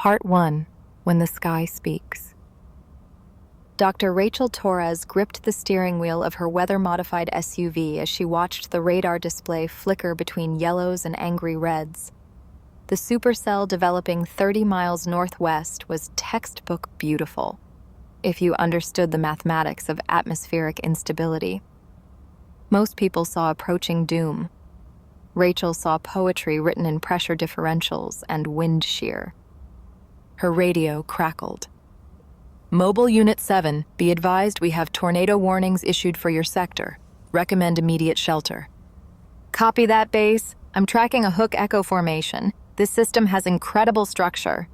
Part 1. When the Sky Speaks. Dr. Rachel Torres gripped the steering wheel of her weather-modified SUV as she watched the radar display flicker between yellows and angry reds. The supercell developing 30 miles northwest was textbook beautiful, if you understood the mathematics of atmospheric instability. Most people saw approaching doom. Rachel saw poetry written in pressure differentials and wind shear. Her radio crackled. "Mobile Unit 7, be advised we have tornado warnings issued for your sector. Recommend immediate shelter." "Copy that, base. I'm tracking a hook echo formation. This system has incredible structure."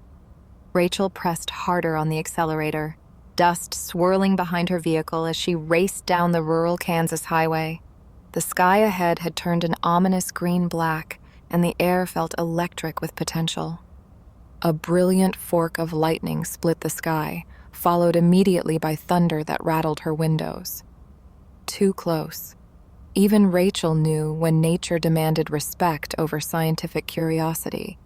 Rachel pressed harder on the accelerator, dust swirling behind her vehicle as she raced down the rural Kansas highway. The sky ahead had turned an ominous green-black, and the air felt electric with potential. A brilliant fork of lightning split the sky, followed immediately by thunder that rattled her windows. Too close. Even Rachel knew when nature demanded respect over scientific curiosity.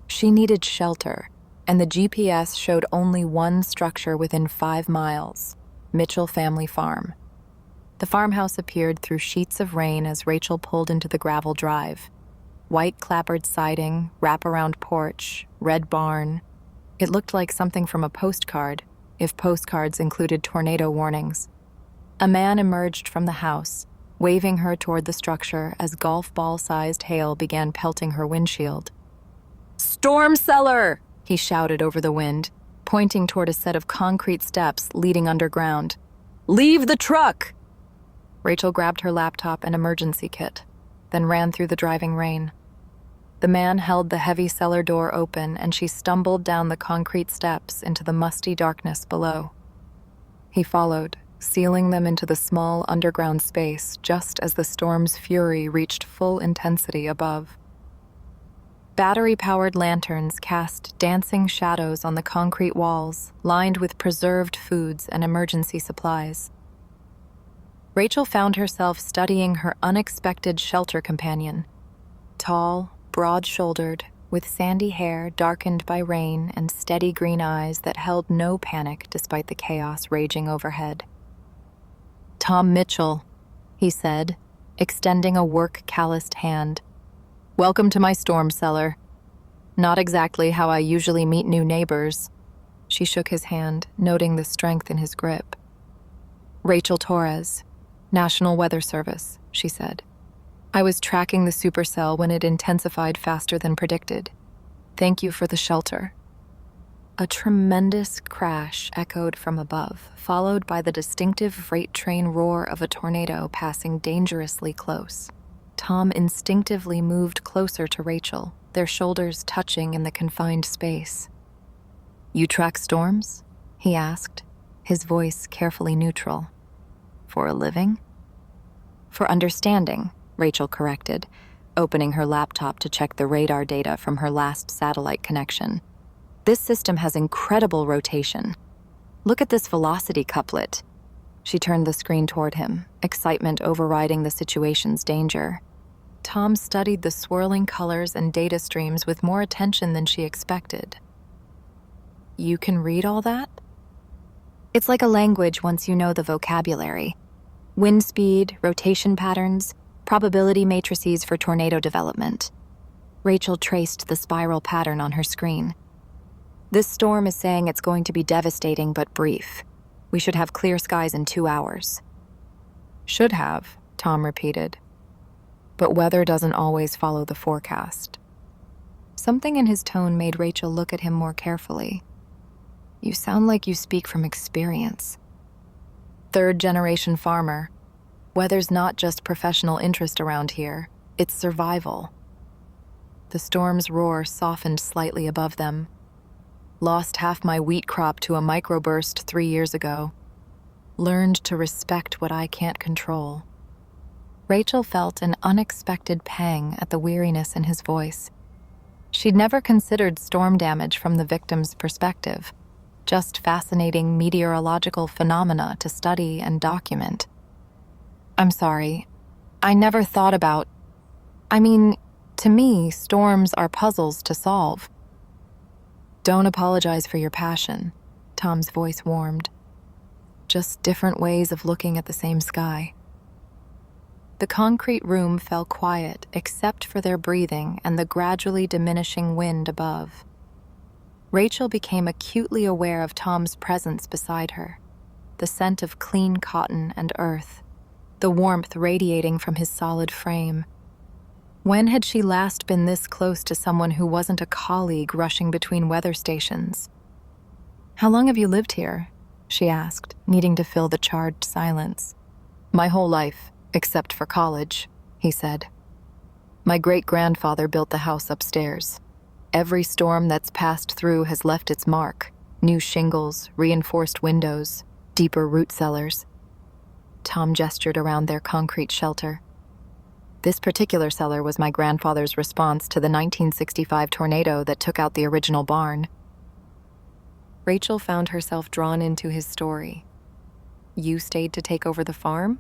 She needed shelter, and the GPS showed only one structure within 5 miles, Mitchell Family Farm. The farmhouse appeared through sheets of rain as Rachel pulled into the gravel drive. White clapboard siding, wraparound porch, red barn. It looked like something from a postcard, if postcards included tornado warnings. A man emerged from the house, waving her toward the structure as golf ball-sized hail began pelting her windshield. "Storm cellar!" he shouted over the wind, pointing toward a set of concrete steps leading underground. "Leave the truck!" Rachel grabbed her laptop and emergency kit, then ran through the driving rain. The man held the heavy cellar door open, and she stumbled down the concrete steps into the musty darkness below. He followed, sealing them into the small underground space just as the storm's fury reached full intensity above. Battery-powered lanterns cast dancing shadows on the concrete walls, lined with preserved foods and emergency supplies. Rachel found herself studying her unexpected shelter companion. Tall, broad-shouldered, with sandy hair darkened by rain and steady green eyes that held no panic despite the chaos raging overhead. "Tom Mitchell," he said, extending a work-calloused hand. "Welcome to my storm cellar. Not exactly how I usually meet new neighbors." She shook his hand, noting the strength in his grip. "Rachel Torres, National Weather Service," she said. "I was tracking the supercell when it intensified faster than predicted. Thank you for the shelter." A tremendous crash echoed from above, followed by the distinctive freight train roar of a tornado passing dangerously close. Tom instinctively moved closer to Rachel, their shoulders touching in the confined space. "You track storms?" he asked, his voice carefully neutral. "For a living?" "For understanding," Rachel corrected, opening her laptop to check the radar data from her last satellite connection. "This system has incredible rotation. Look at this velocity couplet." She turned the screen toward him, excitement overriding the situation's danger. Tom studied the swirling colors and data streams with more attention than she expected. "You can read all that?" "It's like a language once you know the vocabulary. Wind speed, rotation patterns, probability matrices for tornado development." Rachel traced the spiral pattern on her screen. "This storm is saying it's going to be devastating but brief. We should have clear skies in 2 hours. "Should have," Tom repeated. "But weather doesn't always follow the forecast." Something in his tone made Rachel look at him more carefully. "You sound like you speak from experience." "Third-generation farmer. Weather's not just professional interest around here, it's survival." The storm's roar softened slightly above them. "Lost half my wheat crop to a microburst 3 years ago. Learned to respect what I can't control." Rachel felt an unexpected pang at the weariness in his voice. She'd never considered storm damage from the victim's perspective, just fascinating meteorological phenomena to study and document. "I'm sorry. I never thought about... To me, storms are puzzles to solve." Don't apologize for your passion. Tom's voice warmed. Just different ways of looking at the same sky. The concrete room fell quiet except for their breathing and the gradually diminishing wind above. Rachel became acutely aware of Tom's presence beside her, the scent of clean cotton and earth, the warmth radiating from his solid frame. When had she last been this close to someone who wasn't a colleague rushing between weather stations? "How long have you lived here?" she asked, needing to fill the charged silence. "My whole life, except for college," he said. "My great-grandfather built the house upstairs. Every storm that's passed through has left its mark. New shingles, reinforced windows, deeper root cellars." Tom gestured around their concrete shelter. "This particular cellar was my grandfather's response to the 1965 tornado that took out the original barn." Rachel found herself drawn into his story. "You stayed to take over the farm?"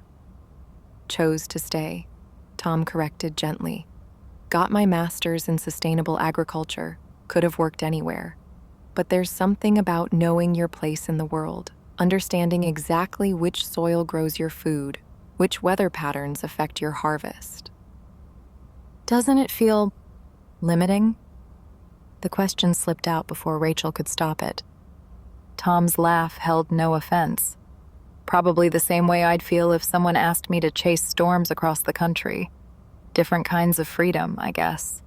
"Chose to stay," Tom corrected gently. "Got my master's in sustainable agriculture. Could have worked anywhere. But there's something about knowing your place in the world, understanding exactly which soil grows your food, which weather patterns affect your harvest." "Doesn't it feel limiting?" The question slipped out before Rachel could stop it. Tom's laugh held no offense. "Probably the same way I'd feel if someone asked me to chase storms across the country. Different kinds of freedom, I guess."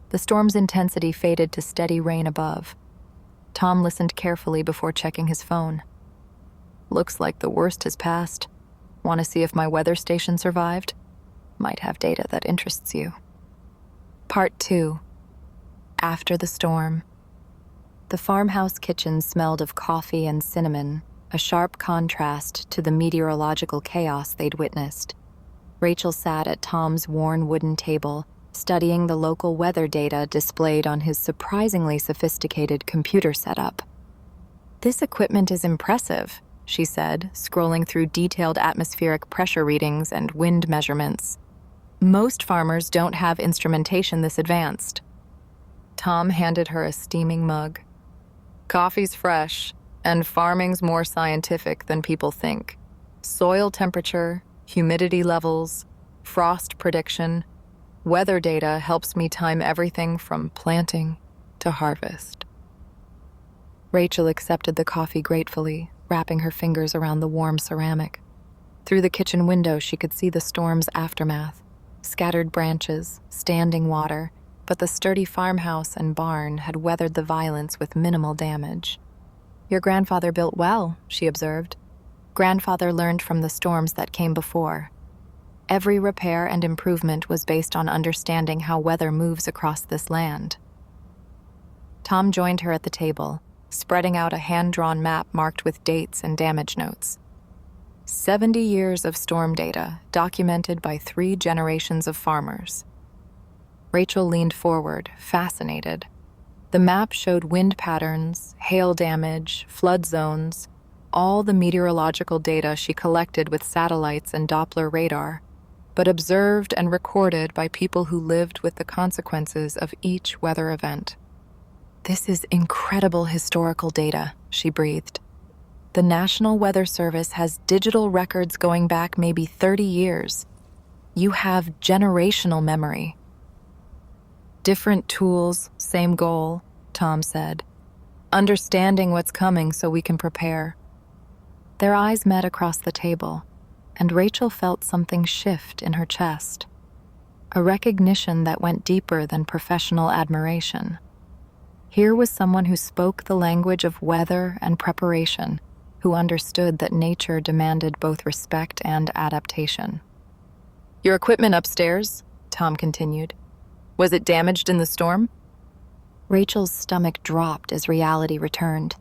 The storm's intensity faded to steady rain above. Tom listened carefully before checking his phone. "Looks like the worst has passed. Want to see if my weather station survived? Might have data that interests you." Part 2. After the storm. The farmhouse kitchen smelled of coffee and cinnamon, a sharp contrast to the meteorological chaos they'd witnessed. Rachel sat at Tom's worn wooden table, studying the local weather data displayed on his surprisingly sophisticated computer setup. "This equipment is impressive," she said, scrolling through detailed atmospheric pressure readings and wind measurements. "Most farmers don't have instrumentation this advanced." Tom handed her a steaming mug. "Coffee's fresh, and farming's more scientific than people think. Soil temperature, humidity levels, frost prediction, weather data helps me time everything from planting to harvest." Rachel accepted the coffee gratefully, wrapping her fingers around the warm ceramic. Through the kitchen window, she could see the storm's aftermath. Scattered branches, standing water, but the sturdy farmhouse and barn had weathered the violence with minimal damage. "Your grandfather built well," she observed. "Grandfather learned from the storms that came before. Every repair and improvement was based on understanding how weather moves across this land." Tom joined her at the table, spreading out a hand-drawn map marked with dates and damage notes. 70 years of storm data, documented by 3 generations of farmers. Rachel leaned forward, fascinated. The map showed wind patterns, hail damage, flood zones, all the meteorological data she collected with satellites and Doppler radar, but observed and recorded by people who lived with the consequences of each weather event. "This is incredible historical data," she breathed. "The National Weather Service has digital records going back maybe 30 years. You have generational memory." "Different tools, same goal," Tom said. "Understanding what's coming so we can prepare." Their eyes met across the table, and Rachel felt something shift in her chest. A recognition that went deeper than professional admiration. Here was someone who spoke the language of weather and preparation, who understood that nature demanded both respect and adaptation. "Your equipment upstairs," Tom continued. "Was it damaged in the storm?" Rachel's stomach dropped as reality returned.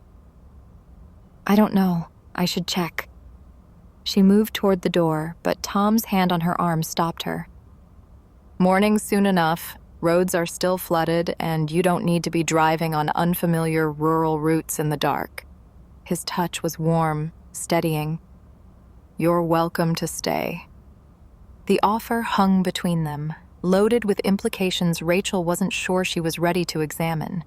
"I don't know. I should check." She moved toward the door, but Tom's hand on her arm stopped her. "Morning's soon enough. Roads are still flooded, and you don't need to be driving on unfamiliar rural routes in the dark." His touch was warm, steadying. "You're welcome to stay." The offer hung between them, loaded with implications Rachel wasn't sure she was ready to examine.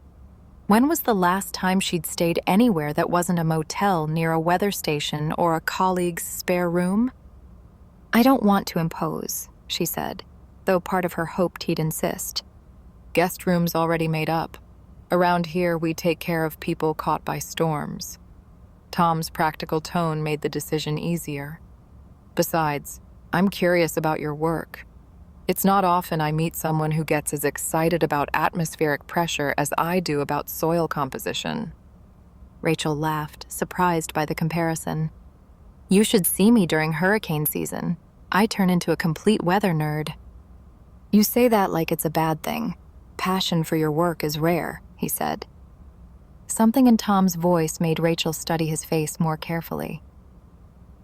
When was the last time she'd stayed anywhere that wasn't a motel near a weather station or a colleague's spare room? "I don't want to impose," she said, though part of her hoped he'd insist. "Guest room's already made up. Around here, we take care of people caught by storms." Tom's practical tone made the decision easier. "Besides, I'm curious about your work. It's not often I meet someone who gets as excited about atmospheric pressure as I do about soil composition." Rachel laughed, surprised by the comparison. "You should see me during hurricane season. I turn into a complete weather nerd." "You say that like it's a bad thing. Passion for your work is rare," he said. Something in Tom's voice made Rachel study his face more carefully.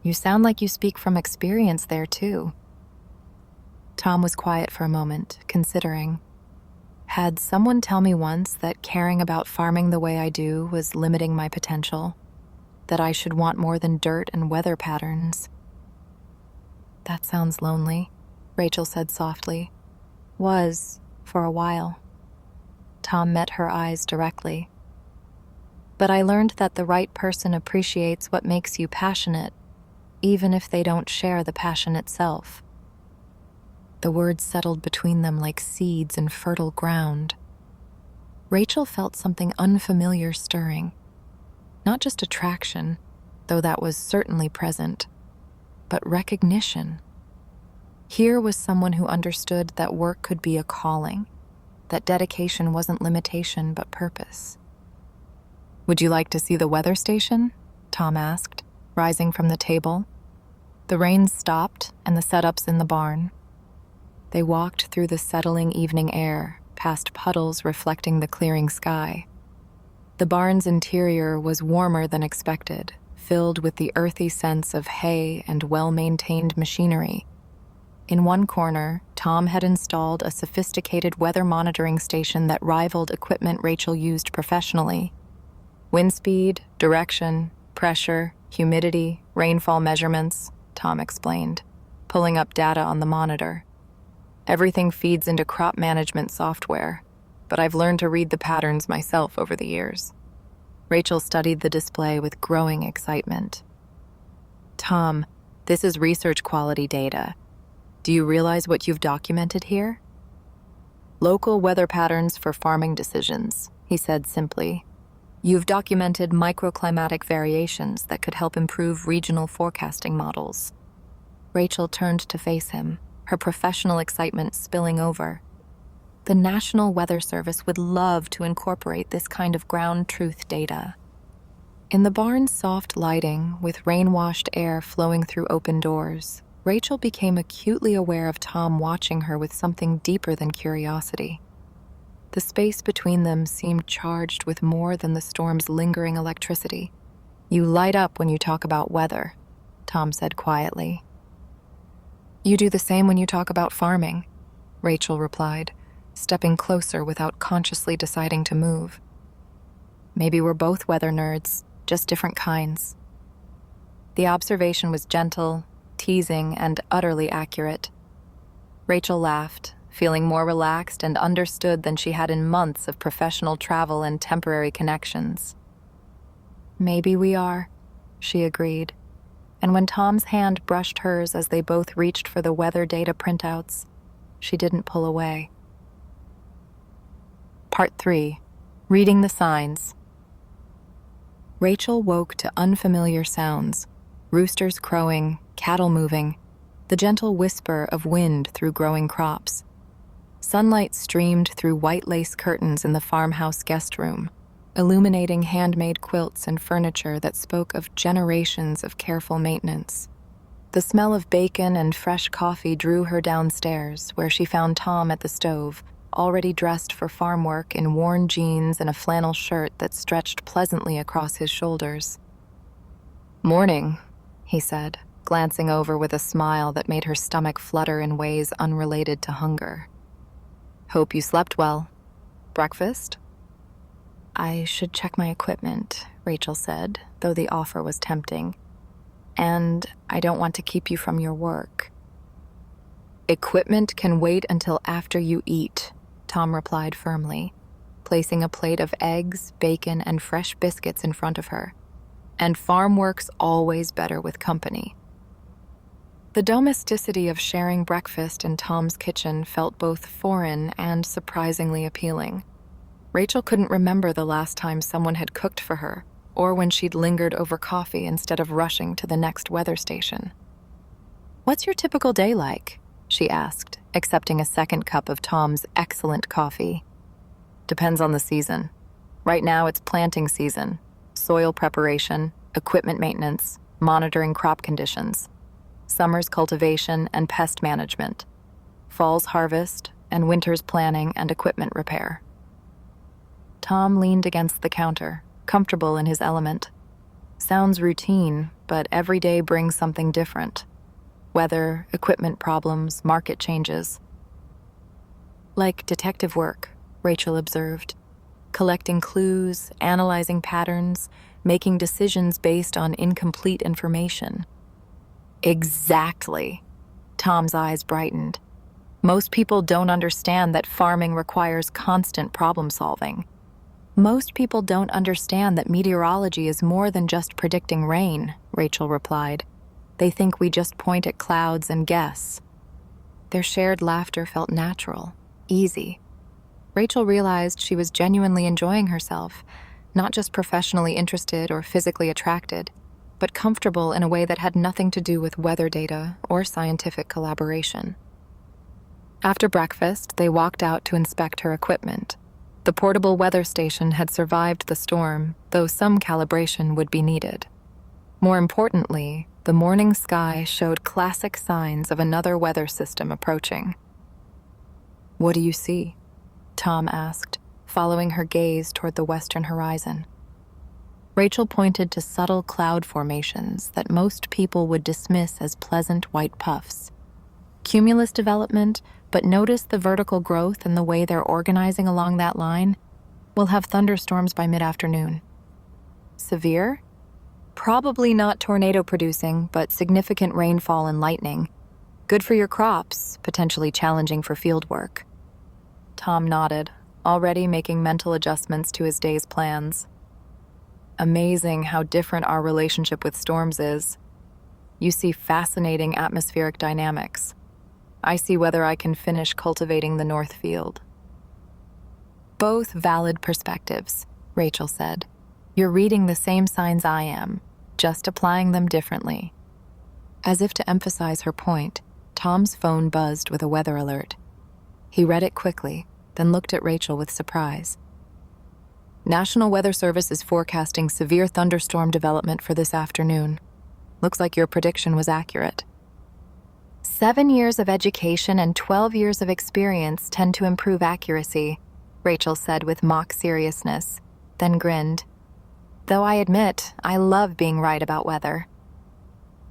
"You sound like you speak from experience there, too." Tom was quiet for a moment, considering. Had someone tell me once that caring about farming the way I do was limiting my potential? That I should want more than dirt and weather patterns? "That sounds lonely," Rachel said softly. "Was, for a while." Tom met her eyes directly. "But I learned that the right person appreciates what makes you passionate, even if they don't share the passion itself." The words settled between them like seeds in fertile ground. Rachel felt something unfamiliar stirring. Not just attraction, though that was certainly present, but recognition. Here was someone who understood that work could be a calling, that dedication wasn't limitation but purpose. "Would you like to see the weather station?" Tom asked, rising from the table. The rain stopped and the setups in the barn. They walked through the settling evening air, past puddles reflecting the clearing sky. The barn's interior was warmer than expected, filled with the earthy sense of hay and well-maintained machinery. In one corner, Tom had installed a sophisticated weather monitoring station that rivaled equipment Rachel used professionally. Wind speed, direction, pressure, humidity, rainfall measurements, Tom explained, pulling up data on the monitor. "Everything feeds into crop management software, but I've learned to read the patterns myself over the years." Rachel studied the display with growing excitement. "Tom, this is research quality data. Do you realize what you've documented here?" "Local weather patterns for farming decisions," he said simply. "You've documented microclimatic variations that could help improve regional forecasting models." Rachel turned to face him, her professional excitement spilling over. The National Weather Service would love to incorporate this kind of ground truth data. In the barn's soft lighting, with rain-washed air flowing through open doors, Rachel became acutely aware of Tom watching her with something deeper than curiosity. The space between them seemed charged with more than the storm's lingering electricity. "You light up when you talk about weather," Tom said quietly. "You do the same when you talk about farming," Rachel replied, stepping closer without consciously deciding to move. "Maybe we're both weather nerds, just different kinds." The observation was gentle, teasing, and utterly accurate. Rachel laughed, feeling more relaxed and understood than she had in months of professional travel and temporary connections. "Maybe we are," she agreed. And when Tom's hand brushed hers as they both reached for the weather data printouts, she didn't pull away. Part 3. Reading the Signs. Rachel woke to unfamiliar sounds, roosters crowing, cattle moving, the gentle whisper of wind through growing crops. Sunlight streamed through white lace curtains in the farmhouse guest room, illuminating handmade quilts and furniture that spoke of generations of careful maintenance. The smell of bacon and fresh coffee drew her downstairs, where she found Tom at the stove, already dressed for farm work in worn jeans and a flannel shirt that stretched pleasantly across his shoulders. "Morning," he said, glancing over with a smile that made her stomach flutter in ways unrelated to hunger. "Hope you slept well. Breakfast?" "I should check my equipment," Rachel said, though the offer was tempting. "And I don't want to keep you from your work." "Equipment can wait until after you eat," Tom replied firmly. placing a plate of eggs, bacon, and fresh biscuits in front of her. And farm work's always better with company. The domesticity of sharing breakfast in Tom's kitchen felt both foreign and surprisingly appealing. Rachel couldn't remember the last time someone had cooked for her, or when she'd lingered over coffee instead of rushing to the next weather station. "What's your typical day like?" she asked, accepting a second cup of Tom's excellent coffee. "Depends on the season. Right now it's planting season, soil preparation, equipment maintenance, monitoring crop conditions. Summer's cultivation and pest management. Fall's harvest, and winter's planning and equipment repair." Tom leaned against the counter, comfortable in his element. Sounds routine, but every day brings something different. Weather, equipment problems, market changes. "Like detective work," Rachel observed. "Collecting clues, analyzing patterns, making decisions based on incomplete information." "Exactly." Tom's eyes brightened. "Most people don't understand that farming requires constant problem solving. Most people don't understand that meteorology is more than just predicting rain," Rachel replied. "They think we just point at clouds and guess." Their shared laughter felt natural, easy. Rachel realized she was genuinely enjoying herself, not just professionally interested or physically attracted, but comfortable in a way that had nothing to do with weather data or scientific collaboration. After breakfast, they walked out to inspect her equipment. The portable weather station had survived the storm, though some calibration would be needed. More importantly, the morning sky showed classic signs of another weather system approaching. "What do you see?" Tom asked, following her gaze toward the western horizon. Rachel pointed to subtle cloud formations that most people would dismiss as pleasant white puffs. Cumulus development, but notice the vertical growth and the way they're organizing along that line. We'll have thunderstorms by mid-afternoon. Severe? Probably not tornado-producing, but significant rainfall and lightning. Good for your crops, potentially challenging for field work. Tom nodded, already making mental adjustments to his day's plans. Amazing how different our relationship with storms is. You see fascinating atmospheric dynamics. I see whether I can finish cultivating the North Field. Both valid perspectives, Rachel said. You're reading the same signs I am, just applying them differently. As if to emphasize her point, Tom's phone buzzed with a weather alert. He read it quickly, then looked at Rachel with surprise. National Weather Service is forecasting severe thunderstorm development for this afternoon. Looks like your prediction was accurate. 7 years of education and 12 years of experience tend to improve accuracy, Rachel said with mock seriousness, then grinned. Though I admit, I love being right about weather.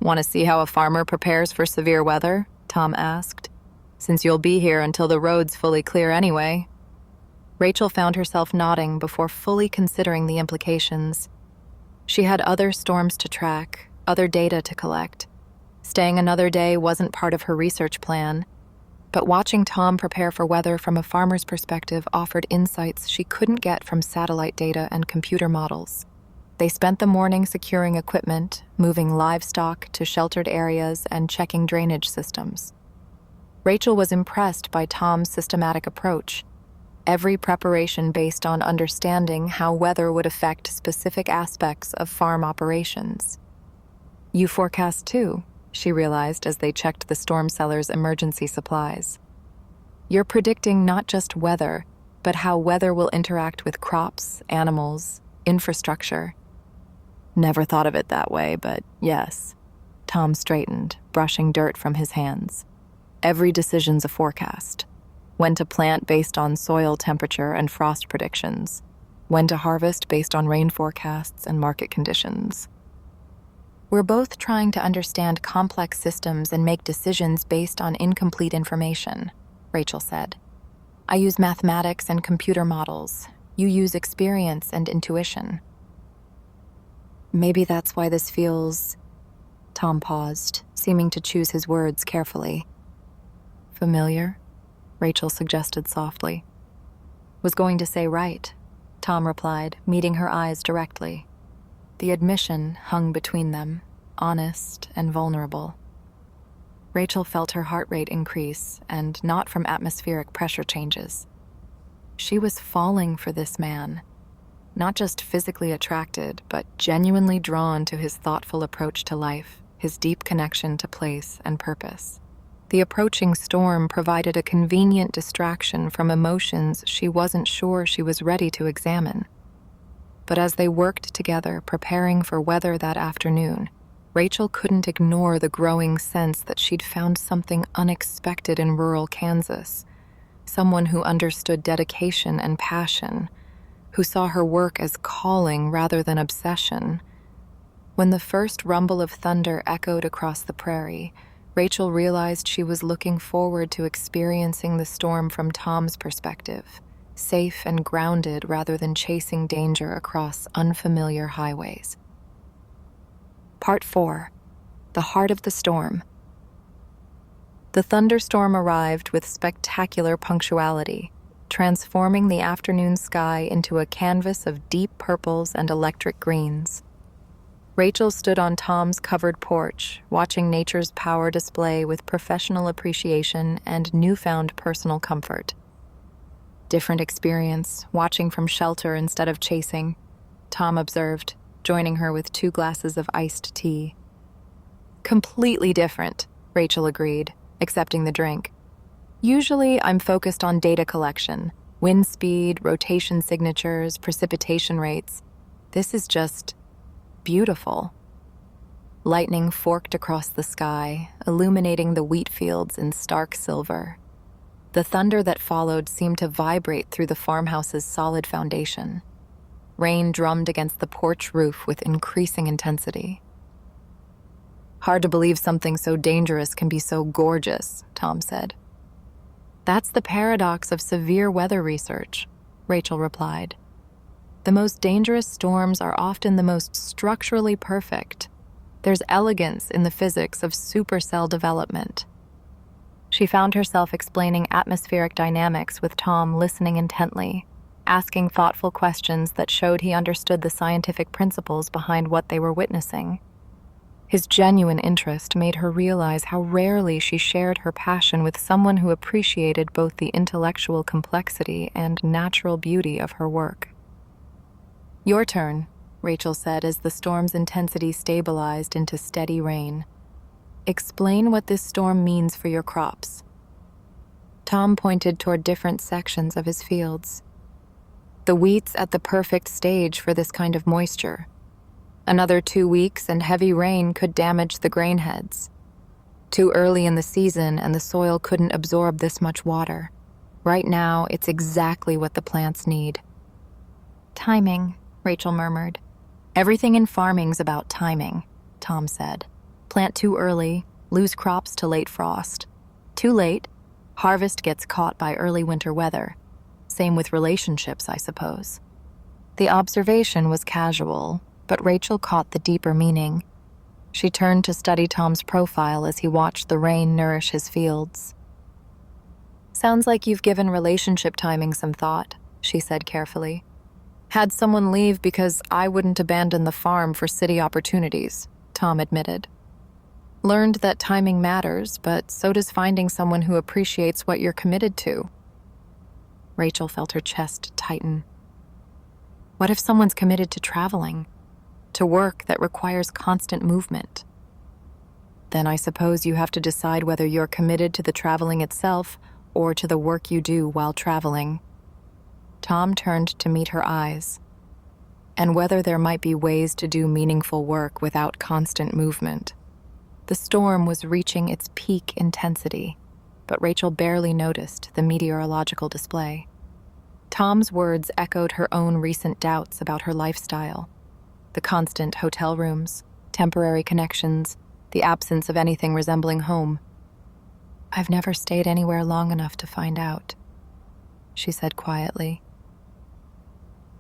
Want to see how a farmer prepares for severe weather? Tom asked. Since you'll be here until the road's fully clear anyway. Rachel found herself nodding before fully considering the implications. She had other storms to track, other data to collect. Staying another day wasn't part of her research plan, but watching Tom prepare for weather from a farmer's perspective offered insights she couldn't get from satellite data and computer models. They spent the morning securing equipment, moving livestock to sheltered areas, and checking drainage systems. Rachel was impressed by Tom's systematic approach, every preparation based on understanding how weather would affect specific aspects of farm operations. You forecast too, she realized as they checked the storm cellar's emergency supplies. You're predicting not just weather, but how weather will interact with crops, animals, infrastructure. Never thought of it that way, but yes. Tom straightened, brushing dirt from his hands. Every decision's a forecast. When to plant based on soil temperature and frost predictions. When to harvest based on rain forecasts and market conditions. We're both trying to understand complex systems and make decisions based on incomplete information, Rachel said. I use mathematics and computer models. You use experience and intuition. Maybe that's why this feels... Tom paused, seeming to choose his words carefully. Familiar? Rachel suggested softly. Was going to say right, Tom replied, meeting her eyes directly. The admission hung between them, honest and vulnerable. Rachel felt her heart rate increase, and not from atmospheric pressure changes. She was falling for this man, not just physically attracted, but genuinely drawn to his thoughtful approach to life, his deep connection to place and purpose. The approaching storm provided a convenient distraction from emotions she wasn't sure she was ready to examine. But as they worked together, preparing for weather that afternoon, Rachel couldn't ignore the growing sense that she'd found something unexpected in rural Kansas, someone who understood dedication and passion, who saw her work as calling rather than obsession. When the first rumble of thunder echoed across the prairie, Rachel realized she was looking forward to experiencing the storm from Tom's perspective, safe and grounded rather than chasing danger across unfamiliar highways. Part 4. The Heart of the Storm. The thunderstorm arrived with spectacular punctuality, transforming the afternoon sky into a canvas of deep purples and electric greens. Rachel stood on Tom's covered porch, watching nature's power display with professional appreciation and newfound personal comfort. Different experience, watching from shelter instead of chasing, Tom observed, joining her with 2 glasses of iced tea. Completely different, Rachel agreed, accepting the drink. Usually I'm focused on data collection, wind speed, rotation signatures, precipitation rates. This is just beautiful. Lightning forked across the sky, illuminating the wheat fields in stark silver. The thunder that followed seemed to vibrate through the farmhouse's solid foundation. Rain drummed against the porch roof with increasing intensity. Hard to believe something so dangerous can be so gorgeous, Tom said. That's the paradox of severe weather research, Rachel replied. The most dangerous storms are often the most structurally perfect. There's elegance in the physics of supercell development. She found herself explaining atmospheric dynamics with Tom, listening intently, asking thoughtful questions that showed he understood the scientific principles behind what they were witnessing. His genuine interest made her realize how rarely she shared her passion with someone who appreciated both the intellectual complexity and natural beauty of her work. Your turn, Rachel said as the storm's intensity stabilized into steady rain. Explain what this storm means for your crops. Tom pointed toward different sections of his fields. The wheat's at the perfect stage for this kind of moisture. Another 2 weeks and heavy rain could damage the grain heads. Too early in the season and the soil couldn't absorb this much water. Right now, it's exactly what the plants need. Timing, Rachel murmured. Everything in farming's about timing, Tom said. Plant too early, lose crops to late frost. Too late, harvest gets caught by early winter weather. Same with relationships, I suppose. The observation was casual, but Rachel caught the deeper meaning. She turned to study Tom's profile as he watched the rain nourish his fields. Sounds like you've given relationship timing some thought, she said carefully. Had someone leave because I wouldn't abandon the farm for city opportunities, Tom admitted. Learned that timing matters, but so does finding someone who appreciates what you're committed to. Rachel felt her chest tighten. What if someone's committed to traveling, to work that requires constant movement? Then I suppose you have to decide whether you're committed to the traveling itself or to the work you do while traveling. Tom turned to meet her eyes, and whether there might be ways to do meaningful work without constant movement. The storm was reaching its peak intensity, but Rachel barely noticed the meteorological display. Tom's words echoed her own recent doubts about her lifestyle. The constant hotel rooms, temporary connections, the absence of anything resembling home. I've never stayed anywhere long enough to find out, she said quietly.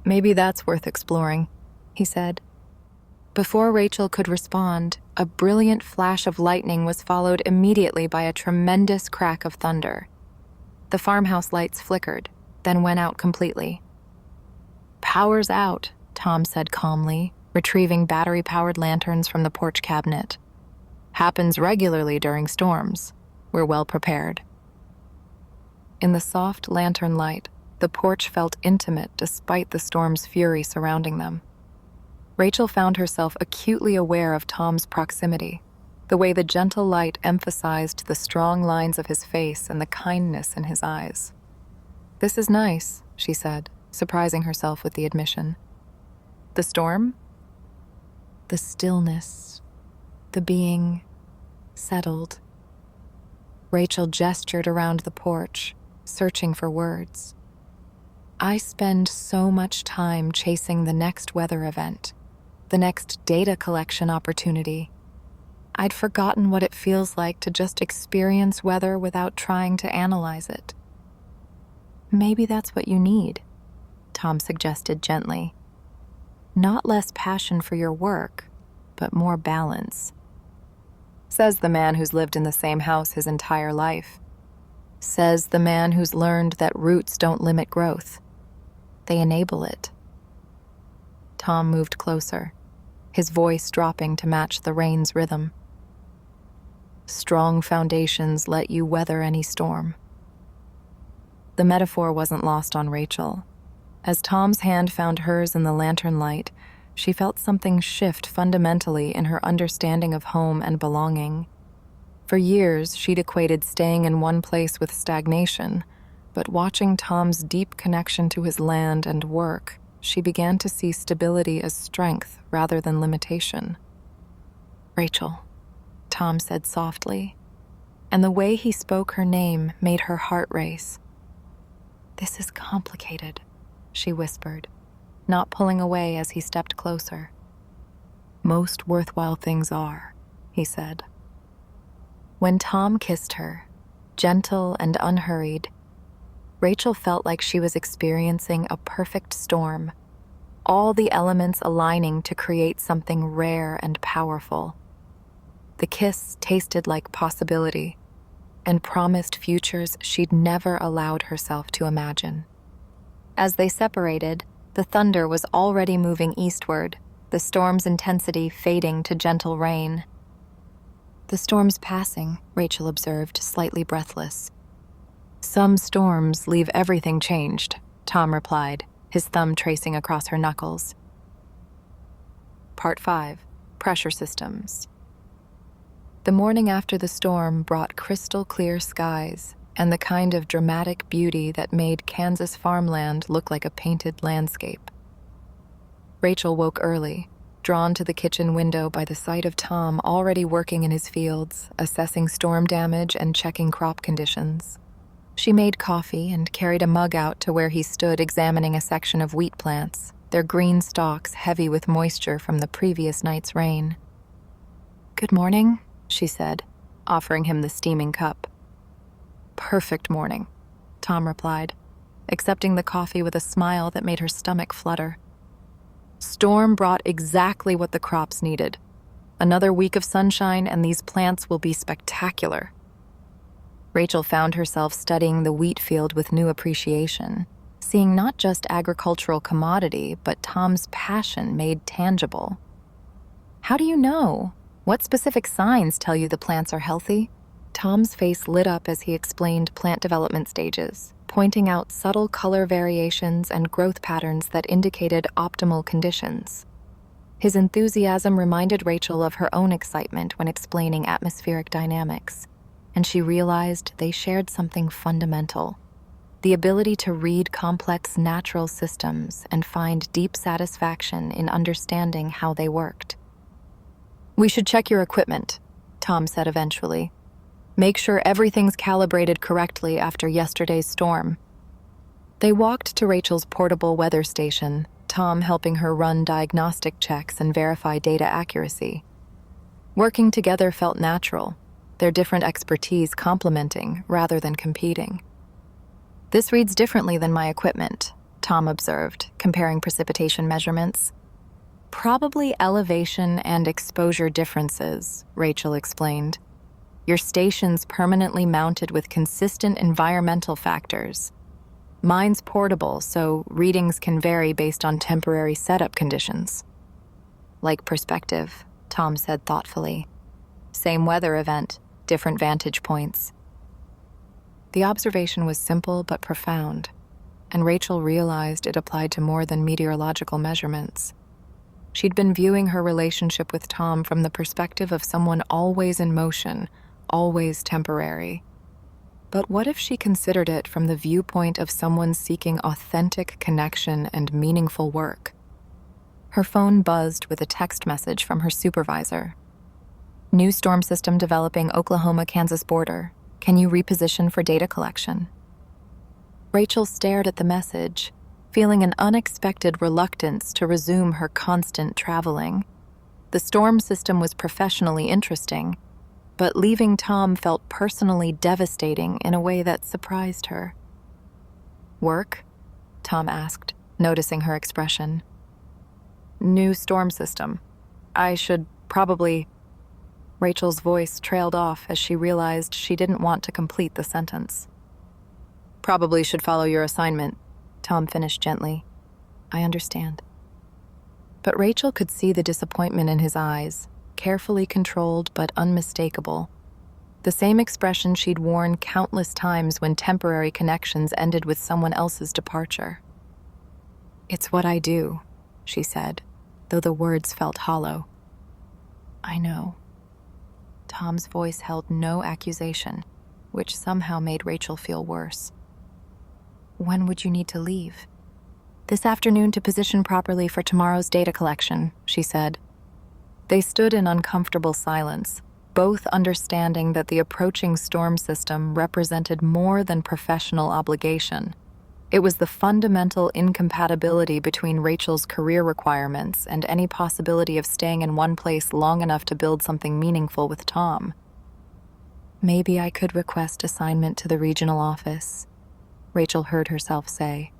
Maybe that's worth exploring, he said. Before Rachel could respond, a brilliant flash of lightning was followed immediately by a tremendous crack of thunder. The farmhouse lights flickered, then went out completely. "Power's out," Tom said calmly, retrieving battery-powered lanterns from the porch cabinet. "Happens regularly during storms. We're well prepared." In the soft lantern light, the porch felt intimate despite the storm's fury surrounding them. Rachel found herself acutely aware of Tom's proximity, the way the gentle light emphasized the strong lines of his face and the kindness in his eyes. "This is nice," she said, surprising herself with the admission. "The storm?" "The stillness, the being settled." Rachel gestured around the porch, searching for words. "I spend so much time chasing the next weather event, the next data collection opportunity. I'd forgotten what it feels like to just experience weather without trying to analyze it." "Maybe that's what you need," Tom suggested gently. "Not less passion for your work, but more balance." Says the man who's lived in the same house his entire life. Says the man who's learned that roots don't limit growth. They enable it. Tom moved closer, his voice dropping to match the rain's rhythm. "Strong foundations let you weather any storm." The metaphor wasn't lost on Rachel. As Tom's hand found hers in the lantern light, she felt something shift fundamentally in her understanding of home and belonging. For years, she'd equated staying in one place with stagnation, but watching Tom's deep connection to his land and work, she began to see stability as strength rather than limitation. "Rachel," Tom said softly, and the way he spoke her name made her heart race. "This is complicated," she whispered, not pulling away as he stepped closer. "Most worthwhile things are," he said. When Tom kissed her, gentle and unhurried, Rachel felt like she was experiencing a perfect storm, all the elements aligning to create something rare and powerful. The kiss tasted like possibility and promised futures she'd never allowed herself to imagine. As they separated, the thunder was already moving eastward, the storm's intensity fading to gentle rain. "The storm's passing," Rachel observed, slightly breathless. "Some storms leave everything changed," Tom replied, his thumb tracing across her knuckles. Part 5. Pressure Systems. The morning after the storm brought crystal-clear skies and the kind of dramatic beauty that made Kansas farmland look like a painted landscape. Rachel woke early, drawn to the kitchen window by the sight of Tom already working in his fields, assessing storm damage and checking crop conditions. She made coffee and carried a mug out to where he stood examining a section of wheat plants, their green stalks heavy with moisture from the previous night's rain. "Good morning," she said, offering him the steaming cup. "Perfect morning," Tom replied, accepting the coffee with a smile that made her stomach flutter. Storm brought exactly what the crops needed. Another week of sunshine and these plants will be spectacular. Rachel found herself studying the wheat field with new appreciation, seeing not just agricultural commodity, but Tom's passion made tangible. "How do you know? What specific signs tell you the plants are healthy?" Tom's face lit up as he explained plant development stages, pointing out subtle color variations and growth patterns that indicated optimal conditions. His enthusiasm reminded Rachel of her own excitement when explaining atmospheric dynamics, and she realized they shared something fundamental: the ability to read complex natural systems and find deep satisfaction in understanding how they worked. "We should check your equipment," Tom said eventually. "Make sure everything's calibrated correctly after yesterday's storm." They walked to Rachel's portable weather station, Tom helping her run diagnostic checks and verify data accuracy. Working together felt natural, their different expertise complementing rather than competing. "This reads differently than my equipment," Tom observed, comparing precipitation measurements. "Probably elevation and exposure differences," Rachel explained. "Your station's permanently mounted with consistent environmental factors." Mine's portable, so readings can vary based on temporary setup conditions. Like perspective, Tom said thoughtfully. Same weather event, different vantage points. The observation was simple but profound, and Rachel realized it applied to more than meteorological measurements. She'd been viewing her relationship with Tom from the perspective of someone always in motion, always temporary. But what if she considered it from the viewpoint of someone seeking authentic connection and meaningful work? Her phone buzzed with a text message from her supervisor. New storm system developing Oklahoma-Kansas border. Can you reposition for data collection? Rachel stared at the message, feeling an unexpected reluctance to resume her constant traveling. The storm system was professionally interesting, but leaving Tom felt personally devastating in a way that surprised her. Work? Tom asked, noticing her expression. New storm system. I should probably... Rachel's voice trailed off as she realized she didn't want to complete the sentence. Probably should follow your assignment, Tom finished gently. I understand. But Rachel could see the disappointment in his eyes, carefully controlled but unmistakable. The same expression she'd worn countless times when temporary connections ended with someone else's departure. It's what I do, she said, though the words felt hollow. I know. Tom's voice held no accusation, which somehow made Rachel feel worse. When would you need to leave? This afternoon to position properly for tomorrow's data collection, she said. They stood in uncomfortable silence, both understanding that the approaching storm system represented more than professional obligation. It was the fundamental incompatibility between Rachel's career requirements and any possibility of staying in one place long enough to build something meaningful with Tom. Maybe I could request assignment to the regional office, Rachel heard herself say.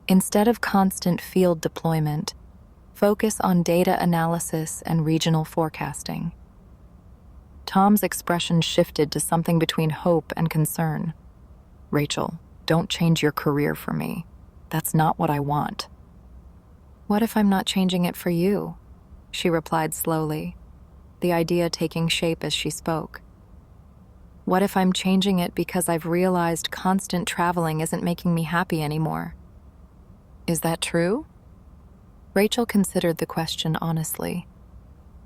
Instead of constant field deployment, focus on data analysis and regional forecasting. Tom's expression shifted to something between hope and concern. Rachel, don't change your career for me. That's not what I want. What if I'm not changing it for you? She replied slowly, the idea taking shape as she spoke. What if I'm changing it because I've realized constant traveling isn't making me happy anymore? Is that true? Rachel considered the question honestly.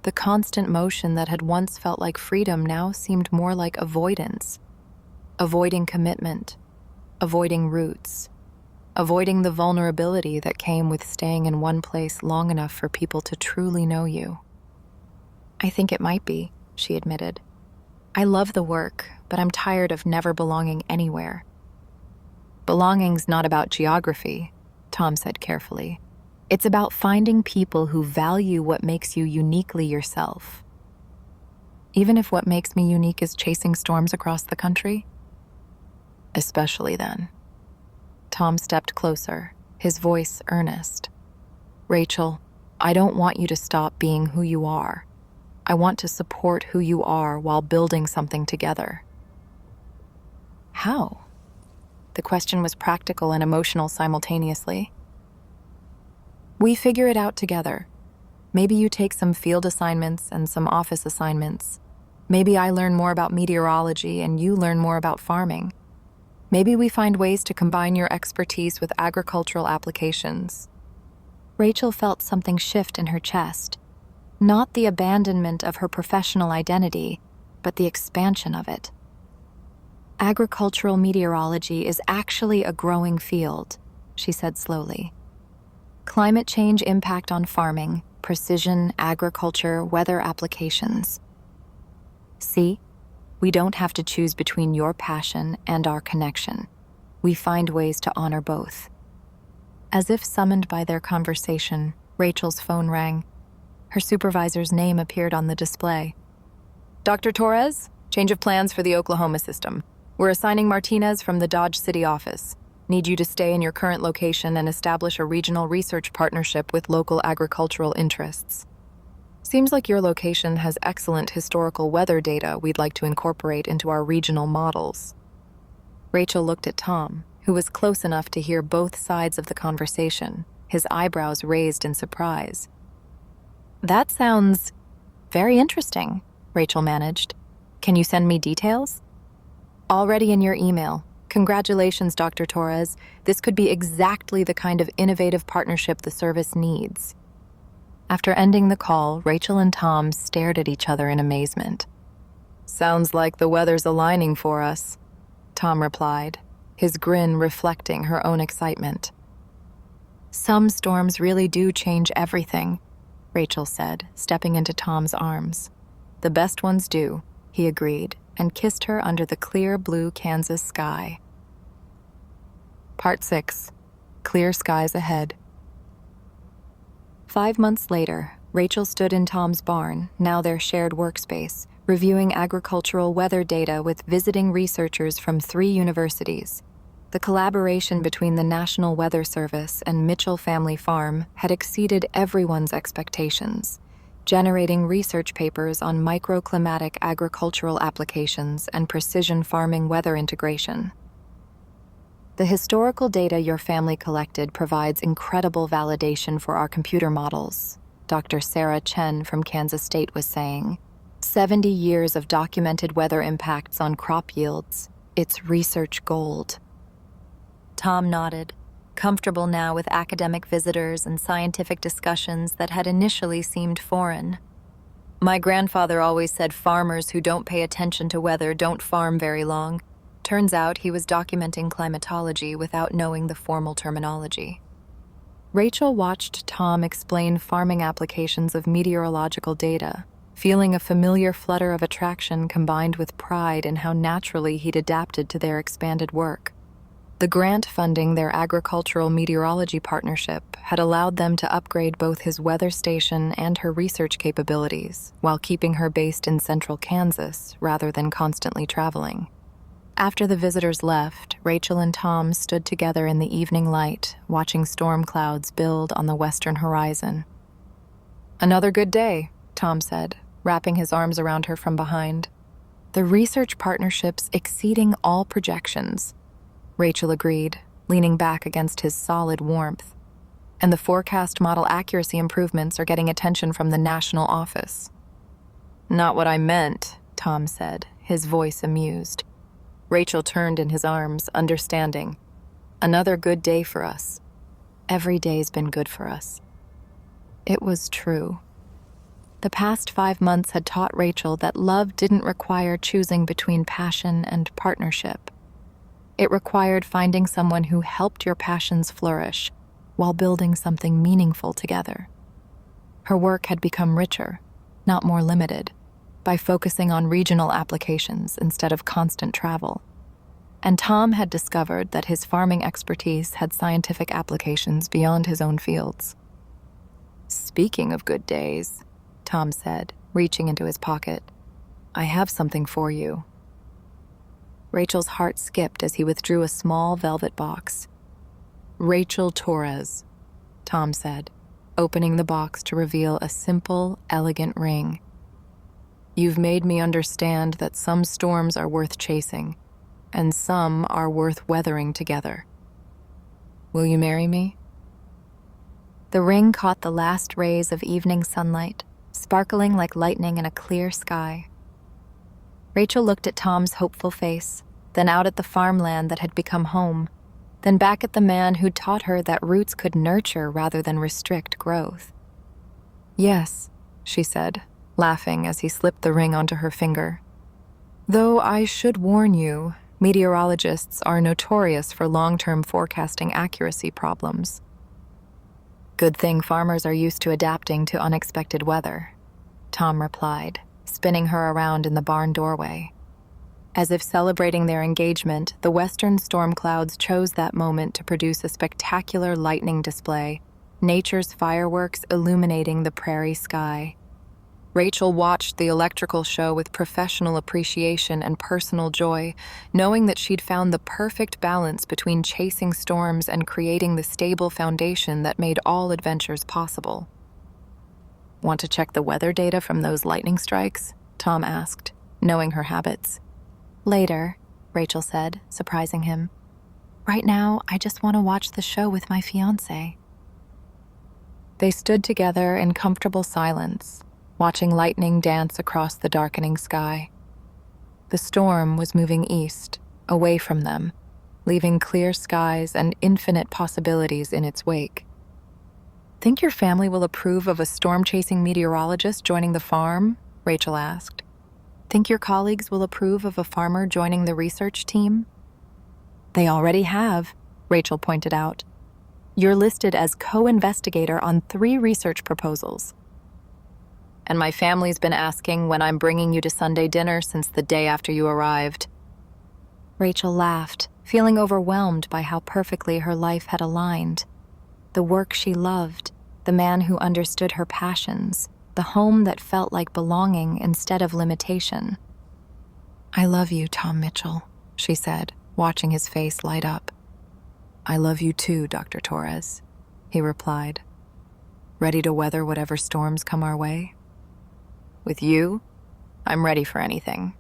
The constant motion that had once felt like freedom now seemed more like avoidance. Avoiding commitment, avoiding roots, avoiding the vulnerability that came with staying in one place long enough for people to truly know you. I think it might be, she admitted. I love the work, but I'm tired of never belonging anywhere. Belonging's not about geography, Tom said carefully. It's about finding people who value what makes you uniquely yourself. Even if what makes me unique is chasing storms across the country? Especially then. Tom stepped closer, his voice earnest. Rachel, I don't want you to stop being who you are. I want to support who you are while building something together. How? The question was practical and emotional simultaneously. We figure it out together. Maybe you take some field assignments and some office assignments. Maybe I learn more about meteorology and you learn more about farming. Maybe we find ways to combine your expertise with agricultural applications. Rachel felt something shift in her chest. Not the abandonment of her professional identity, but the expansion of it. Agricultural meteorology is actually a growing field, she said slowly. Climate change impact on farming, precision, agriculture, weather applications. See, we don't have to choose between your passion and our connection. We find ways to honor both. As if summoned by their conversation, Rachel's phone rang. Her supervisor's name appeared on the display. Dr. Torres, change of plans for the Oklahoma system. We're assigning Martinez from the Dodge City office. Need you to stay in your current location and establish a regional research partnership with local agricultural interests. Seems like your location has excellent historical weather data we'd like to incorporate into our regional models. Rachel looked at Tom, who was close enough to hear both sides of the conversation, his eyebrows raised in surprise. "That sounds very interesting," Rachel managed. "Can you send me details?" "Already in your email. Congratulations, Dr. Torres. This could be exactly the kind of innovative partnership the service needs." After ending the call, Rachel and Tom stared at each other in amazement. "Sounds like the weather's aligning for us," Tom replied, his grin reflecting her own excitement. "Some storms really do change everything," Rachel said, stepping into Tom's arms. "The best ones do," he agreed, and kissed her under the clear blue Kansas sky. Part 6. Clear skies ahead. 5 months later, Rachel stood in Tom's barn, now their shared workspace, reviewing agricultural weather data with visiting researchers from 3 universities. The collaboration between the National Weather Service and Mitchell Family Farm had exceeded everyone's expectations, generating research papers on microclimatic agricultural applications and precision farming weather integration. "The historical data your family collected provides incredible validation for our computer models," Dr. Sarah Chen from Kansas State was saying. 70 years of documented weather impacts on crop yields. It's research gold." Tom nodded, comfortable now with academic visitors and scientific discussions that had initially seemed foreign. "My grandfather always said farmers who don't pay attention to weather don't farm very long." Turns out he was documenting climatology without knowing the formal terminology. Rachel watched Tom explain farming applications of meteorological data, feeling a familiar flutter of attraction combined with pride in how naturally he'd adapted to their expanded work. The grant funding their agricultural meteorology partnership had allowed them to upgrade both his weather station and her research capabilities, while keeping her based in central Kansas rather than constantly traveling. After the visitors left, Rachel and Tom stood together in the evening light, watching storm clouds build on the western horizon. "Another good day," Tom said, wrapping his arms around her from behind. "The research partnership's exceeding all projections," Rachel agreed, leaning back against his solid warmth. "And the forecast model accuracy improvements are getting attention from the national office." "Not what I meant," Tom said, his voice amused. Rachel turned in his arms, understanding. "Another good day for us. Every day's been good for us." It was true. The past 5 months had taught Rachel that love didn't require choosing between passion and partnership. It required finding someone who helped your passions flourish while building something meaningful together. Her work had become richer, not more limited, by focusing on regional applications instead of constant travel. And Tom had discovered that his farming expertise had scientific applications beyond his own fields. "Speaking of good days," Tom said, reaching into his pocket, "I have something for you." Rachel's heart skipped as he withdrew a small velvet box. "Rachel Torres," Tom said, opening the box to reveal a simple, elegant ring. "You've made me understand that some storms are worth chasing, and some are worth weathering together. Will you marry me?" The ring caught the last rays of evening sunlight, sparkling like lightning in a clear sky. Rachel looked at Tom's hopeful face, then out at the farmland that had become home, then back at the man who'd taught her that roots could nurture rather than restrict growth. "Yes," she said, laughing as he slipped the ring onto her finger. "Though I should warn you, meteorologists are notorious for long-term forecasting accuracy problems." "Good thing farmers are used to adapting to unexpected weather," Tom replied, spinning her around in the barn doorway. As if celebrating their engagement, the western storm clouds chose that moment to produce a spectacular lightning display, nature's fireworks illuminating the prairie sky. Rachel watched the electrical show with professional appreciation and personal joy, knowing that she'd found the perfect balance between chasing storms and creating the stable foundation that made all adventures possible. "Want to check the weather data from those lightning strikes?" Tom asked, knowing her habits. "Later," Rachel said, surprising him. Right now, I just want to watch the show with my fiancé." They stood together in comfortable silence, watching lightning dance across the darkening sky. The storm was moving east, away from them, leaving clear skies and infinite possibilities in its wake. "Think your family will approve of a storm-chasing meteorologist joining the farm?" Rachel asked. "Think your colleagues will approve of a farmer joining the research team?" "They already have," Rachel pointed out. "You're listed as co-investigator on 3 research proposals. And my family's been asking when I'm bringing you to Sunday dinner since the day after you arrived." Rachel laughed, feeling overwhelmed by how perfectly her life had aligned. The work she loved, the man who understood her passions, the home that felt like belonging instead of limitation. "I love you, Tom Mitchell," she said, watching his face light up. "I love you too, Dr. Torres," he replied. "Ready to weather whatever storms come our way? With you, I'm ready for anything."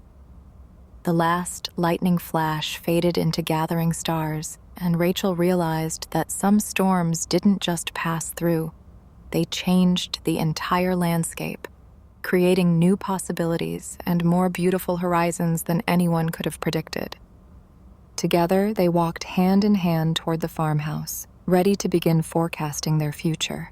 The last lightning flash faded into gathering stars, and Rachel realized that some storms didn't just pass through. They changed the entire landscape, creating new possibilities and more beautiful horizons than anyone could have predicted. Together, they walked hand in hand toward the farmhouse, ready to begin forecasting their future.